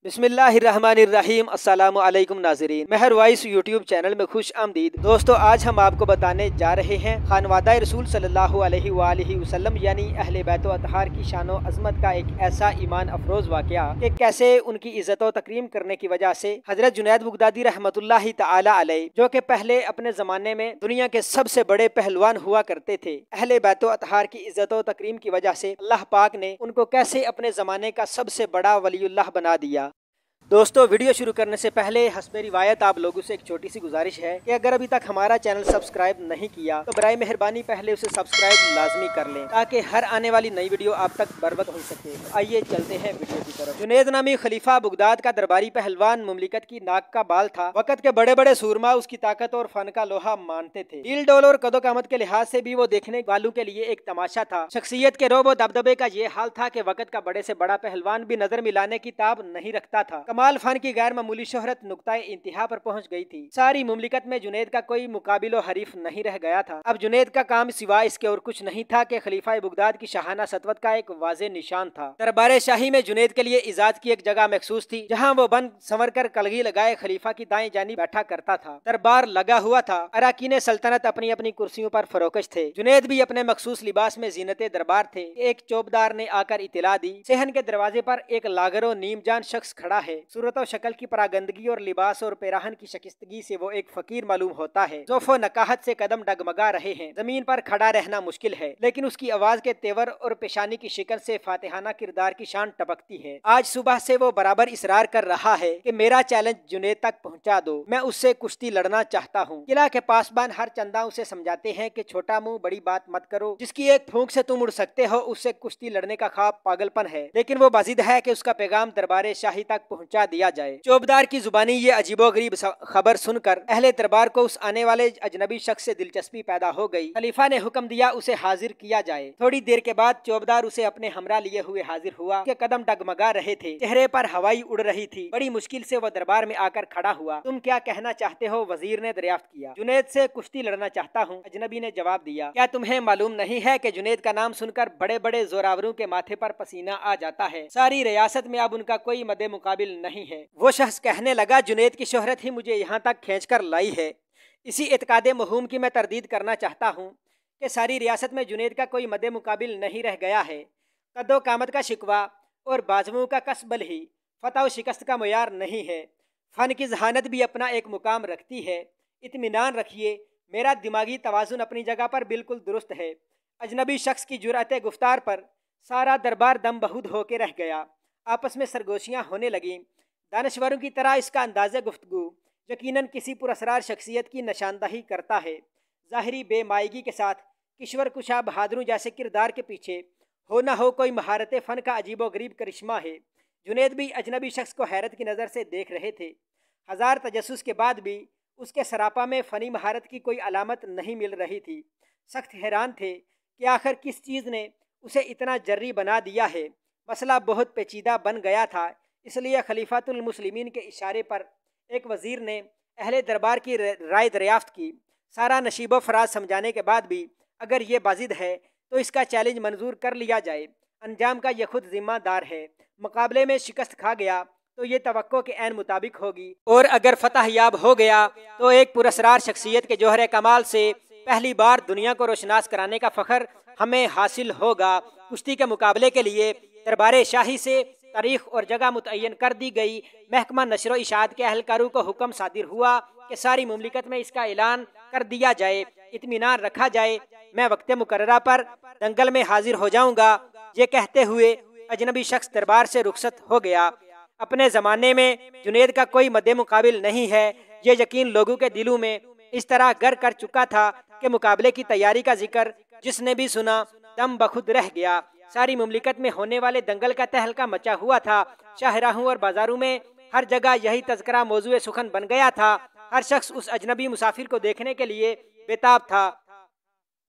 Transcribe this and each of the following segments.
بسم اللہ الرحمن الرحیم۔ السلام علیکم ناظرین، مہر وائس یوٹیوب چینل میں خوش آمدید۔ دوستو، آج ہم آپ کو بتانے جا رہے ہیں خانوادہ رسول صلی اللہ علیہ وآلہ وسلم یعنی اہل بیت و اطہار کی شان و عظمت کا ایک ایسا ایمان افروز واقعہ کہ کیسے ان کی عزت و تکریم کرنے کی وجہ سے حضرت جنید بغدادی رحمۃ اللہ تعالی علیہ، جو کہ پہلے اپنے زمانے میں دنیا کے سب سے بڑے پہلوان ہوا کرتے تھے، اہل بیت و اطہار کی عزت و تکریم کی وجہ سے اللہ پاک نے ان کو کیسے اپنے زمانے کا سب سے بڑا ولی اللہ بنا دیا۔ دوستو، ویڈیو شروع کرنے سے پہلے حسب روایت آپ لوگوں سے ایک چھوٹی سی گزارش ہے کہ اگر ابھی تک ہمارا چینل سبسکرائب نہیں کیا تو برائے مہربانی پہلے اسے سبسکرائب لازمی کر لیں تاکہ ہر آنے والی نئی ویڈیو آپ تک بروقت ہو سکے۔ آئیے چلتے ہیں ویڈیو کی طرف۔ جنید نامی خلیفہ بغداد کا درباری پہلوان مملکت کی ناک کا بال تھا۔ وقت کے بڑے بڑے سورما اس کی طاقت اور فن کا لوہا مانتے تھے۔ ڈیل ڈول اور قد و قامت کے لحاظ سے بھی وہ دیکھنے والوں کے لیے ایک تماشا تھا۔ شخصیت کے رعب و دبدبے کا یہ حال تھا کہ وقت کا بڑے سے بڑا پہلوان بھی نظر ملانے کی تاب نہیں رکھتا تھا۔ کمال فن کی غیر معمولی شہرت نقطہ انتہا پر پہنچ گئی تھی۔ ساری مملکت میں جنید کا کوئی مقابل و حریف نہیں رہ گیا تھا۔ اب جنید کا کام سوا اس کے اور کچھ نہیں تھا کہ خلیفہ بغداد کی شاہانہ سطوت کا ایک واضح نشان تھا۔ دربار شاہی میں جنید کے لیے اعزاز کی ایک جگہ مخصوص تھی جہاں وہ بن سنور کر کلگی لگائے خلیفہ کی دائیں جانب بیٹھا کرتا تھا۔ دربار لگا ہوا تھا، اراکین سلطنت اپنی اپنی کرسیوں پر فروکش تھے۔ جنید بھی اپنے مخصوص لباس میں زینت دربار تھے۔ ایک چوبدار نے آ کر اطلاع دی، صحن کے دروازے پر ایک لاغر و نیم جان شخص کھڑا ہے۔ صورت و شکل کی پراگندگی اور لباس اور پیراہن کی شکستگی سے وہ ایک فقیر معلوم ہوتا ہے۔ ذوف و نکاحت سے قدم ڈگمگا رہے ہیں، زمین پر کھڑا رہنا مشکل ہے، لیکن اس کی آواز کے تیور اور پیشانی کی شکل سے فاتحانہ کردار کی شان ٹپکتی ہے۔ آج صبح سے وہ برابر اصرار کر رہا ہے کہ میرا چیلنج جنید تک پہنچا دو، میں اس سے کشتی لڑنا چاہتا ہوں۔ قلعہ کے پاسبان ہر چندہ اسے سمجھاتے ہیں کہ چھوٹا منہ بڑی بات مت کرو، جس کی ایک پھونک سے تم اڑ سکتے ہو اس سے کشتی لڑنے کا خواب پاگل پن ہے، لیکن وہ باضد ہے کہ اس کا پیغام دربار شاہی تک پہنچا دیا جائے۔ چوبدار کی زبانی یہ عجیب و غریب خبر سن کر اہل دربار کو اس آنے والے اجنبی شخص سے دلچسپی پیدا ہو گئی۔ خلیفہ نے حکم دیا اسے حاضر کیا جائے۔ تھوڑی دیر کے بعد چوبدار اسے اپنے ہمراہ لیے ہوئے حاضر ہوا کہ قدم ڈگمگا رہے تھے، چہرے پر ہوائی اڑ رہی تھی۔ بڑی مشکل سے وہ دربار میں آ کر کھڑا ہوا۔ تم کیا کہنا چاہتے ہو؟ وزیر نے دریافت کیا۔ جنید سے کشتی لڑنا چاہتا ہوں، اجنبی نے جواب دیا۔ کیا تمہیں معلوم نہیں ہے کہ جنید کا نام سن کر بڑے بڑے زوراوروں کے ماتھے پر پسینہ آ جاتا ہے؟ ساری ریاست میں اب ان کا کوئی مد مقابل نہیں ہے۔ وہ شخص کہنے لگا، جنید کی شہرت ہی مجھے یہاں تک کھینچ کر لائی ہے۔ اسی اعتقاد موہوم کی میں تردید کرنا چاہتا ہوں کہ ساری ریاست میں جنید کا کوئی مد مقابل نہیں رہ گیا ہے۔ قد و قامت کا شکوہ اور بازوؤں کا کسبل ہی فتح و شکست کا معیار نہیں ہے۔ فن کی ذہانت بھی اپنا ایک مقام رکھتی ہے۔ اطمینان رکھیے، میرا دماغی توازن اپنی جگہ پر بالکل درست ہے۔ اجنبی شخص کی جرأت گفتار پر سارا دربار دم بہود ہو کے رہ گیا۔ آپس میں سرگوشیاں ہونے لگیں۔ دانشوروں کی طرح اس کا انداز گفتگو یقیناً کسی پراسرار شخصیت کی نشاندہی کرتا ہے۔ ظاہری بے مائگی کے ساتھ کشور کشا بہادروں جیسے کردار کے پیچھے ہو نہ ہو کوئی مہارت فن کا عجیب و غریب کرشمہ ہے۔ جنید بھی اجنبی شخص کو حیرت کی نظر سے دیکھ رہے تھے۔ ہزار تجسس کے بعد بھی اس کے سراپا میں فنی مہارت کی کوئی علامت نہیں مل رہی تھی۔ سخت حیران تھے کہ آخر کس چیز نے اسے اتنا جری بنا دیا ہے۔ مسئلہ بہت پیچیدہ بن گیا تھا، اس لیے خلیفۃ المسلمین کے اشارے پر ایک وزیر نے اہل دربار کی رائے دریافت کی۔ سارا نشیب و فراز سمجھانے کے بعد بھی اگر یہ باضد ہے تو اس کا چیلنج منظور کر لیا جائے۔ انجام کا یہ خود ذمہ دار ہے۔ مقابلے میں شکست کھا گیا تو یہ توقع کے عین مطابق ہوگی، اور اگر فتح یاب ہو گیا تو ایک پراسرار شخصیت کے جوہر کمال سے پہلی بار دنیا کو روشناس کرانے کا فخر ہمیں حاصل ہوگا۔ کشتی کے مقابلے کے لیے دربار شاہی سے تاریخ اور جگہ متعین کر دی گئی۔ محکمہ نشر و اشاعت کے اہلکاروں کو حکم صادر ہوا کہ ساری مملکت میں اس کا اعلان کر دیا جائے۔ اطمینان رکھا جائے، میں وقت مقررہ پر دنگل میں حاضر ہو جاؤں گا۔ یہ کہتے ہوئے اجنبی شخص دربار سے رخصت ہو گیا۔ اپنے زمانے میں جنید کا کوئی مد مقابل نہیں ہے، یہ یقین لوگوں کے دلوں میں اس طرح گر کر چکا تھا کہ مقابلے کی تیاری کا ذکر جس نے بھی سنا دم بخود رہ گیا۔ ساری مملکت میں ہونے والے دنگل کا تہلکہ مچا ہوا تھا۔ شاہراہوں اور بازاروں میں ہر جگہ یہی تذکرہ موضوع سخن بن گیا تھا۔ ہر شخص اس اجنبی مسافر کو دیکھنے کے لیے بےتاب تھا۔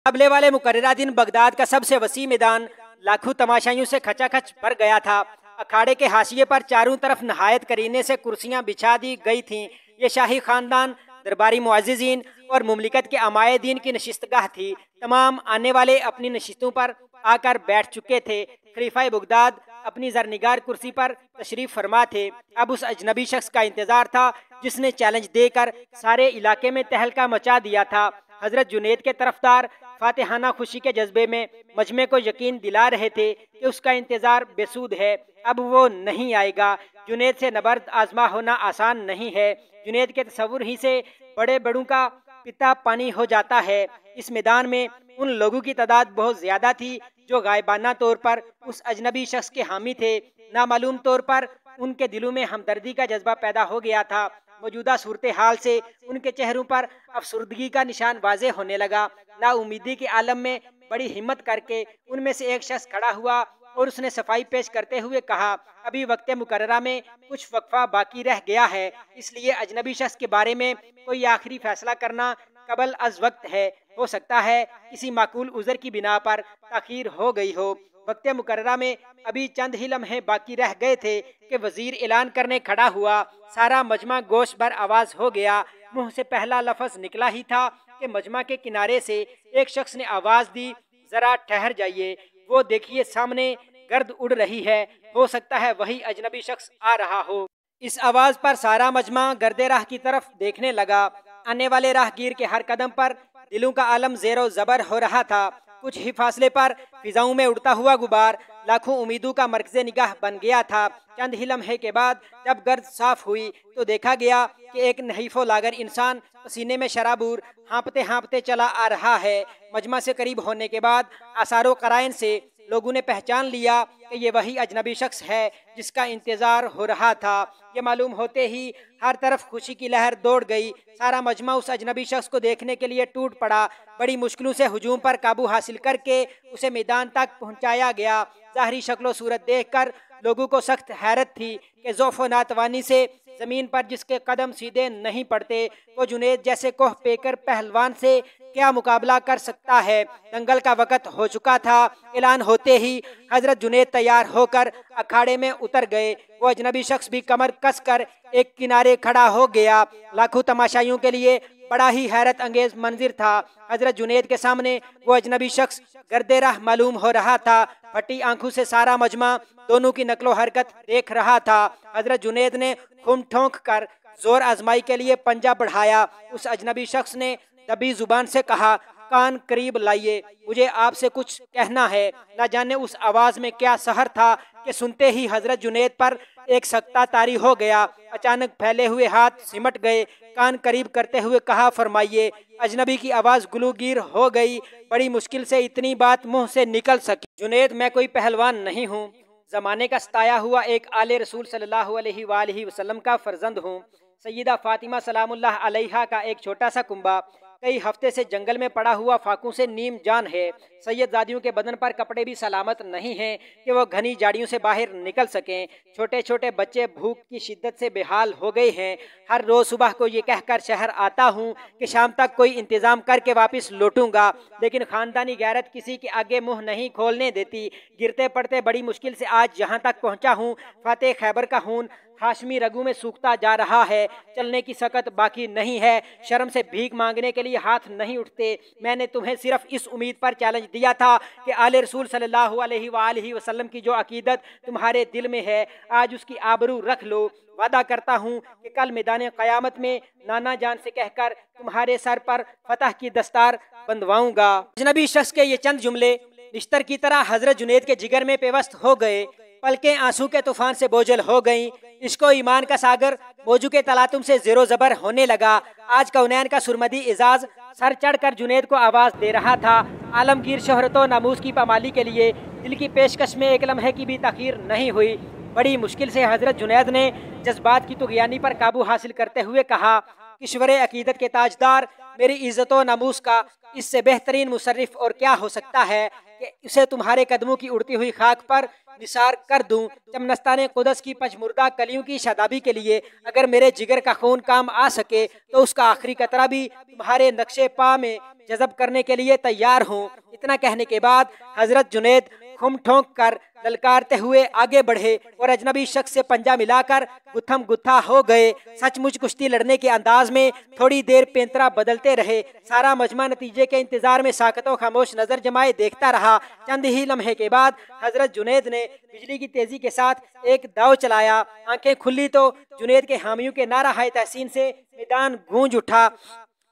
مقابلے والے مقررہ دن بغداد کا سب سے وسیع میدان لاکھوں تماشائیوں سے کھچا کھچ بھر گیا تھا۔ اکھاڑے کے حاشیے پر چاروں طرف نہایت کرینے سے کرسیاں بچھا دی گئی تھیں۔ یہ شاہی خاندان، درباری معززین اور مملکت کے امائے دین کی نشست گاہ تھی۔ تمام آنے والے اپنی نشستوں پر آ کر بیٹھ چکے تھے۔ خلیفہ بغداد अपनी जरनिगार कुर्सी पर तशरीफ फरमा थे। अब उस अजनबी शख्स का इंतजार था जिसने चैलेंज देकर सारे इलाके में तहलका मचा दिया था। हजरत जुनैद के तरफदार फातिहाना खुशी के जज्बे में मजमे को यकीन दिला रहे थे कि उसका इंतजार बेसूद है, अब वो नहीं आएगा। जुनैद से नबर्द आजमा होना आसान नहीं है। जुनैद के तस्वुर ही से बड़े बड़ों का पिता पानी हो जाता है। इस मैदान में उन लोगों की तादाद बहुत ज्यादा थी जो गायबाना तौर पर उस अजनबी शख्स के हामी थे। नामालूम तौर पर उनके दिलों में हमदर्दी का जज्बा पैदा हो गया था। मौजूदा सूरत हाल से उनके चेहरों पर अफसुर्दगी का निशान वाज़ेह होने लगा। नाउमीदी के आलम में बड़ी हिम्मत करके उनमें से एक शख्स खड़ा हुआ और उसने सफाई पेश करते हुए कहा, अभी वक्त मुकर्ररा में कुछ वक्फा बाकी रह गया है, इसलिए अजनबी शख्स के बारे में कोई आखिरी फैसला करना कबल अज वक्त है। हो सकता है किसी माकूल उज़र की बिना पर ताखीर हो गई हो। वक्त मुकर्ररा में अभी चंद ही लम्हे बाकी रह गए थे कि वजीर ऐलान करने खड़ा हुआ। सारा मजमा गोश बर आवाज हो गया। मुंह से पहला लफ्ज निकला ही था कि मजमा के किनारे से एक शख्स ने आवाज दी, जरा ठहर जाइए, वो देखिए सामने गर्द उड़ रही है, हो सकता है वही अजनबी शख्स आ रहा हो। इस आवाज पर सारा मजमा गर्दे राह की तरफ देखने लगा। आने वाले राहगीर के हर कदम पर दिलों का आलम ज़ेरो ज़बर हो रहा था। कुछ ही फासले पर फिजाओं में उड़ता हुआ गुबार लाखों उम्मीदों का मरकज़े निगाह बन गया था। चंद ही लम्हे के बाद जब गर्द साफ हुई तो देखा गया कि एक नहीफो लागर इंसान पसीने में शराबूर हाँपते हाँपते चला आ रहा है। मजमा से करीब होने के बाद आसारो कराइन से लोगों ने पहचान लिया कि ये वही अजनबी शख्स है जिसका इंतजार हो रहा था। ये मालूम होते ही हर तरफ खुशी की लहर दौड़ गई। सारा मजमा उस अजनबी शख्स को देखने के लिए टूट पड़ा। बड़ी मुश्किलों से हुजूम पर काबू हासिल करके उसे मैदान तक पहुंचाया गया। ज़ाहरी शक्लो सूरत देखकर लोगों को सख्त हैरत थी कि ज़ौफ़ नातवानी से ज़मीन पर जिसके कदम सीधे नहीं पड़ते, वो जुनैद जैसे कोह पेकर पहलवान से क्या मुकाबला कर सकता है। दंगल का वक़्त हो चुका था। ऐलान होते ही हजरत जुनैद तैयार होकर अखाड़े में उतर गए। वो अजनबी शख्स भी कमर कस कर एक किनारे खड़ा हो गया। लाखों तमाशाइयों के लिए बड़ा ही हैरत अंगेज मंजिर था। हजरत जुनैद के सामने वो अजनबी शख्स गर्दे राह मालूम हो रहा था। फटी आंखों से सारा मजमा दोनों की नकलो हरकत देख रहा था। हजरत जुनैद ने खून ठोंक कर जोर आजमाई के लिए पंजा बढ़ाया। उस अजनबी शख्स ने दबी जुबान से कहा, कान करीब लाइए, मुझे आपसे कुछ कहना है। न जाने उस आवाज में क्या सहर था कि सुनते ही हजरत जुनैद पर एक सख्ता तारी हो गया। अचानक फैले हुए हाथ सिमट गए। कान करीब करते हुए कहा, फरमाइए। अजनबी की आवाज गुलूगीर हो गई। बड़ी मुश्किल से इतनी बात मुंह से निकल सकी, जुनैद मैं कोई पहलवान नहीं हूँ, जमाने का सताया हुआ एक आले रसूल सल्लल्लाहु अलैहि वसल्लम का फर्जंद हूँ। सैयदा फातिमा सलामुल्लाह अलैहा का एक छोटा सा कुंबा कई हफ्ते से जंगल में पड़ा हुआ फाकों से नीम जान है। सैयदजादियों के बदन पर कपड़े भी सलामत नहीं हैं कि वो घनी झाड़ियों से बाहर निकल सकें। छोटे छोटे बच्चे भूख की शिद्दत से बेहाल हो गए हैं। हर रोज़ सुबह को ये कहकर शहर आता हूँ कि शाम तक कोई इंतज़ाम करके वापस लौटूंगा, लेकिन ख़ानदानी गैरत किसी के आगे मुँह नहीं खोलने देती। गिरते पड़ते बड़ी मुश्किल से आज यहाँ तक पहुँचा हूँ। फतेह खैबर का खून हाशमी रगों में सूखता जा रहा है। चलने की सकत बाकी नहीं है। शर्म से भीख मांगने के लिए हाथ नहीं उठते। मैंने तुम्हें सिर्फ इस उम्मीद पर चैलेंज दिया था कि आले रसूल सल्लल्लाहु अलैहि वसल्लम की जो अकीदत तुम्हारे दिल में है, आज उसकी आबरू रख लो। वादा करता हूँ कि कल मैदान क़यामत में नाना जान से कहकर तुम्हारे सर पर फतह की दस्तार बंधवाऊंगा। अजनबी शख्स के ये चंद जुमले निश्तर की तरह हजरत जुनैद के जिगर में पेवस्त हो गए। पलकें आंसू के तूफान से बोझल हो गईं। इसको ईमान का सागर मौजू के तलातुम से ज़ेरो ज़बर होने लगा। आज कौनैन का सुरमदी एजाज सर चढ़कर जुनैद को आवाज़ दे रहा था। आलमगीर शोहरतो नामूस की पामाली के लिए दिल की पेशकश में एक लम्हे की भी तखीर नहीं हुई। बड़ी मुश्किल से हजरत जुनैद ने जज्बात की तुग़यानी पर काबू हासिल करते हुए कहा, किश्वर अकीदत के ताजदार, मेरी इज़्ज़त व नामूस का इससे बेहतरीन मुसर्रिफ और क्या हो सकता है कि उसे तुम्हारे कदमों की उड़ती हुई खाक पर निसार कर दूं। चमनस्तान कुदस की पचमुर्दा कलियों की शादाबी के लिए अगर मेरे जिगर का खून काम आ सके तो उसका आखिरी कतरा भी तुम्हारे नक्शे पा में जज़ब करने के लिए तैयार हूँ। इतना कहने के बाद हजरत जुनैद खुम ठोंक कर ललकारते हुए आगे बढ़े और अजनबी शख्स से पंजा मिलाकर गुत्थम गुत्था हो गए। सचमुच कुश्ती लड़ने के अंदाज में थोड़ी देर पेंतरा बदलते रहे। सारा मजमा नतीजे के इंतजार में साकतों खामोश नजर जमाए देखता रहा। चंद ही लम्हे के बाद हजरत जुनैद ने बिजली की तेजी के साथ एक दाव चलाया। आंखें खुली तो जुनैद के हामियों के नारा हाय तहसीन से मैदान गूंज उठा।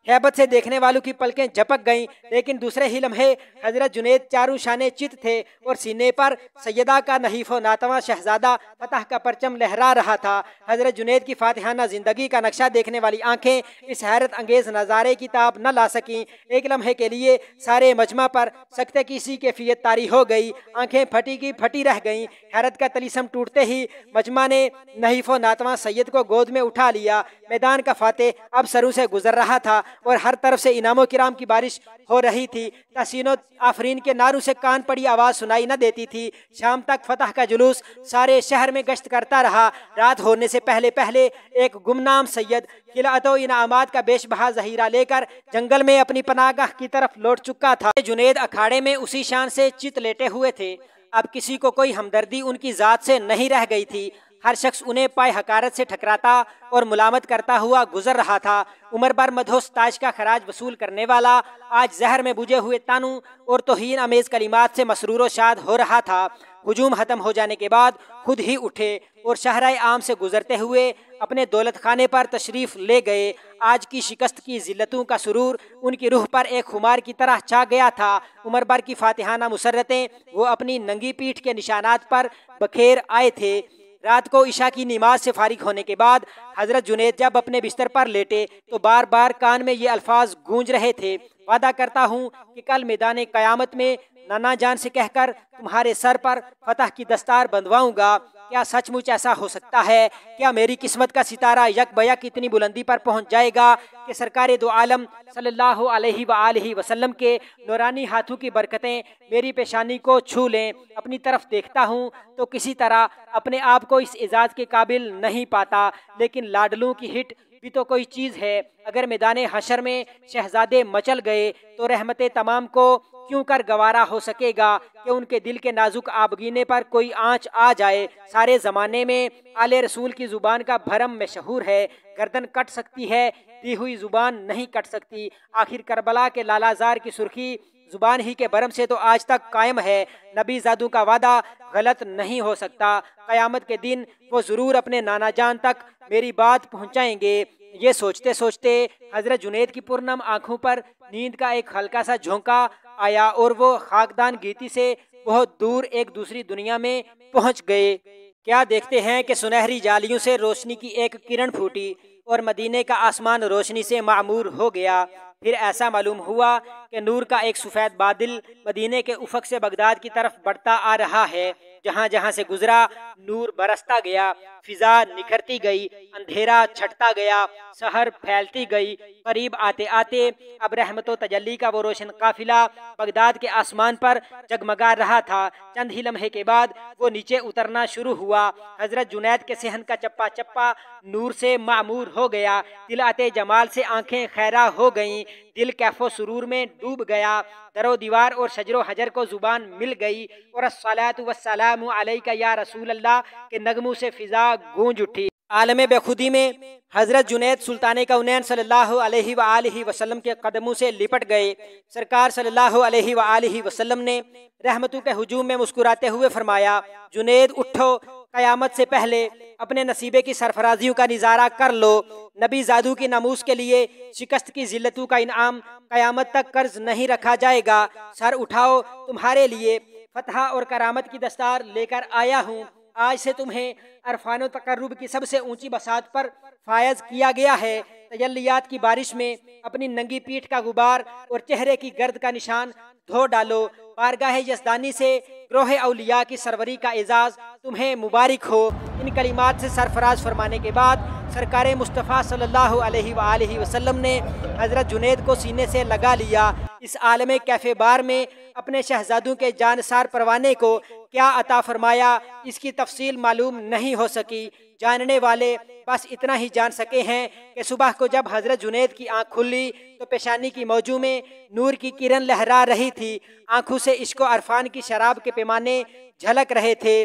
हैबत से देखने वालों की पलकें झपक गईं, लेकिन दूसरे ही लम्हे हजरत जुनैद चारू शाने चित थे और सीने पर सैयदा का नहीफो नातवा शहजादा फतह का परचम लहरा रहा था। हजरत जुनैद की फातिहाना जिंदगी का नक्शा देखने वाली आंखें इस हैरत अंगेज नज़ारे की ताब न ला सकीं। एक लम्हे के लिए सारे मजमा पर सख्ते की सी कैफियत तारी हो गई। आंखें फटी की फटी रह गईं। हैरत का तलीसम टूटते ही मजमा ने नहीफो नातवा सैयद को गोद में उठा लिया। मैदान का फातेह अब सरू से गुजर रहा था और हर तरफ से इनामो किराम की बारिश हो रही थी। तहसीनो आफरीन के नारों से कान पड़ी आवाज सुनाई न देती थी। शाम तक फतह का जुलूस सारे शहर में गश्त करता रहा। रात होने से पहले पहले एक गुमनाम सैयद किलातो इनामात का बेशबहा जहीरा लेकर जंगल में अपनी पनाहगाह की तरफ लौट चुका था। जुनैद अखाड़े में उसी शान से चित लेटे हुए थे। अब किसी को कोई हमदर्दी उनकी जात से नहीं रह गई थी। हर शख्स उन्हें पाए हकारत से ठकराता और मुलामत करता हुआ गुजर रहा था। उम्र भर मधोस ताज का खराज वसूल करने वाला आज जहर में बुझे हुए तानू और तौहीन अमेज कलिमात से मसरूर शाद हो रहा था। हुजूम खत्म हो जाने के बाद खुद ही उठे और शहराए आम से गुजरते हुए अपने दौलत खाने पर तशरीफ ले गए। आज की शिकस्त की जिल्लतों का सुरूर उनकी रूह पर एक खुमार की तरह छा गया था। उम्र भर की फातिहाना मुसर्रतें वो अपनी नंगी पीठ के निशानात पर बखेर आए थे। रात को इशा की नमाज से फारिग होने के बाद हजरत जुनैद जब अपने बिस्तर पर लेटे तो बार बार कान में ये अल्फाज गूंज रहे थे, वादा करता हूँ कि कल मैदान क़यामत में नाना जान से कहकर तुम्हारे सर पर फतह की दस्तार बंधवाऊंगा। क्या सचमुच ऐसा हो सकता है? क्या मेरी किस्मत का सितारा यक बयक इतनी बुलंदी पर पहुंच जाएगा कि सरकार दो आलम सल्लल्लाहु अलैहि वसल्लम के नूरानी हाथों की बरकतें मेरी पेशानी को छू लें? अपनी तरफ देखता हूँ तो किसी तरह अपने आप को इस एजाज़ के काबिल नहीं पाता, लेकिन लाडलू की हिट भी तो कोई चीज़ है। अगर मैदान हशर में शहजादे मचल गए तो रहमते तमाम को क्यों कर गवारा हो सकेगा कि उनके दिल के नाजुक आबगीने पर कोई आंच आ जाए। सारे ज़माने में आले रसूल की ज़ुबान का भरम मशहूर है। गर्दन कट सकती है, दी हुई ज़ुबान नहीं कट सकती। आखिर करबला के लालाजार की सुर्खी ज़ुबान ही के बरम से तो आज तक कायम है। नबी जादू का वादा गलत नहीं हो सकता। क़यामत के दिन वो ज़रूर अपने नाना जान तक मेरी बात पहुँचाएंगे। ये सोचते सोचते हजरत जुनैद की पुरनम आँखों पर नींद का एक हल्का सा झोंका आया और वो खाकदान गीती से बहुत दूर एक दूसरी दुनिया में पहुंच गए। क्या देखते हैं कि सुनहरी जालियों से रोशनी की एक किरण फूटी और मदीने का आसमान रोशनी से मामूर हो गया। फिर ऐसा मालूम हुआ कि नूर का एक सफ़ेद बादल मदीने के उफक से बगदाद की तरफ बढ़ता आ रहा है। जहाँ जहाँ से गुजरा नूर बरसता गया, फिजा निखरती गई, अंधेरा छटता गया, सहर फैलती गई। करीब आते आते अब रहमतो तजल्ली का वो रोशन काफिला बगदाद के आसमान पर जगमगा रहा था। चंद ही लम्हे के बाद वो नीचे उतरना शुरू हुआ। हजरत जुनैद के सेहन का चप्पा चप्पा नूर से मामूर हो गया। तिलाते जमाल से आंखें खैरा हो गईं। दिल कैफो सुरूर में डूब गया। दरो दीवार और शजरो हजर को जुबान मिल गई और अस्सलातु वस्सलामु अलैका या रसूल अल्लाह के नगमों से फिजा गूंज उठी। आलम बेखुदी में हजरत जुनैद सुल्तान कौनैन सल्लल्लाहु अलैहि वसल्लम के कदमों से लिपट गए। सरकार सल्लल्लाहु अलैहि वसल्लम ने रहमतों के हुजूम में मुस्कुराते हुए फरमाया, जुनैद उठो, क़यामत से पहले अपने नसीबे की सरफराजियों का निज़ारा कर लो। नबी जादू की नमूस के लिए शिकस्त की जिल्लतों का इनाम क़यामत तक कर्ज नहीं रखा जाएगा। सर उठाओ, तुम्हारे लिए फतह और करामत की दस्तार लेकर आया हूँ। आज से तुम्हें अरफान व तकर्रुब की सबसे ऊंची बसात पर फायज किया गया है। तजल्लियात की बारिश में अपनी नंगी पीठ का गुबार और चेहरे की गर्द का निशान धो डालो। बारगाह यज़दानी से ग्रोह औलिया की सरवरी का एजाज़ तुम्हें मुबारक हो। इन कलिमात से सरफराज फरमाने के बाद सरकार मुस्तफ़ा सल्लल्लाहु अलैहि वसल्लम ने हज़रत जुनैद को सीने से लगा लिया। इस आलम कैफे बार में अपने शहजादों के जानसार परवाने को क्या अता फरमाया, इसकी तफसील मालूम नहीं हो सकी। जानने वाले बस इतना ही जान सके हैं कि सुबह को जब हजरत जुनैद की आंख खुली तो पेशानी की मौजू में नूर की किरण लहरा रही थी। आंखों से इश्क और अरफान की शराब के पैमाने झलक रहे थे।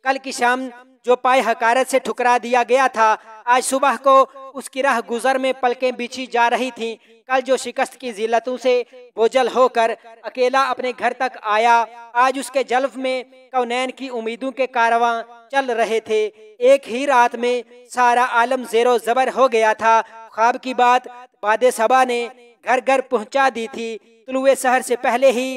कल की शाम जो पाए हकारत से ठुकरा दिया गया था, आज सुबह को उसकी राह गुजर में पलकें बिछी जा रही थीं। कल जो शिकस्त की जिल्लतों से बोझल होकर अकेला अपने घर तक आया, आज उसके जल्फ में कौनैन की उम्मीदों के कारवां चल रहे थे। एक ही रात में सारा आलम ज़ेरो ज़बर हो गया था। ख्वाब की बात बादे सबा ने घर घर पहुंचा दी थी। तुलुए सहर से पहले ही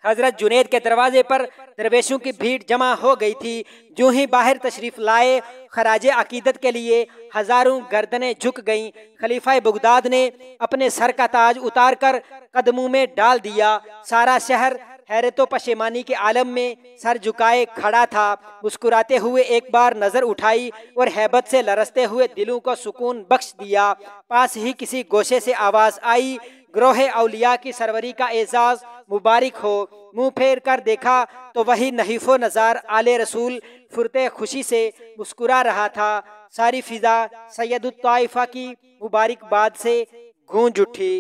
हजरत जुनैद के दरवाजे पर दरवेशों की भीड़ जमा हो गई थी। जो ही बाहर तशरीफ लाए, खराजे अकीदत के लिए हजारों गर्दनें झुक गईं। खलीफा बगदाद ने अपने सर का ताज उतार कर कदमों में डाल दिया। सारा शहर हैरत व पशेमानी के आलम में सर झुकाए खड़ा था। मुस्कुराते हुए एक बार नजर उठाई और हैबत से लरसते हुए दिलों को सुकून बख्श दिया। पास ही किसी गोशे से आवाज आई, ग्रोहे औलिया की सरवरी का एजाज मुबारक हो। मुंह फेर कर देखा तो वही नहीफो नज़ार आले रसूल फुरते खुशी से मुस्कुरा रहा था। सारी फिजा सैयदुत ताइफा की मुबारकबाद से गूंज उठी।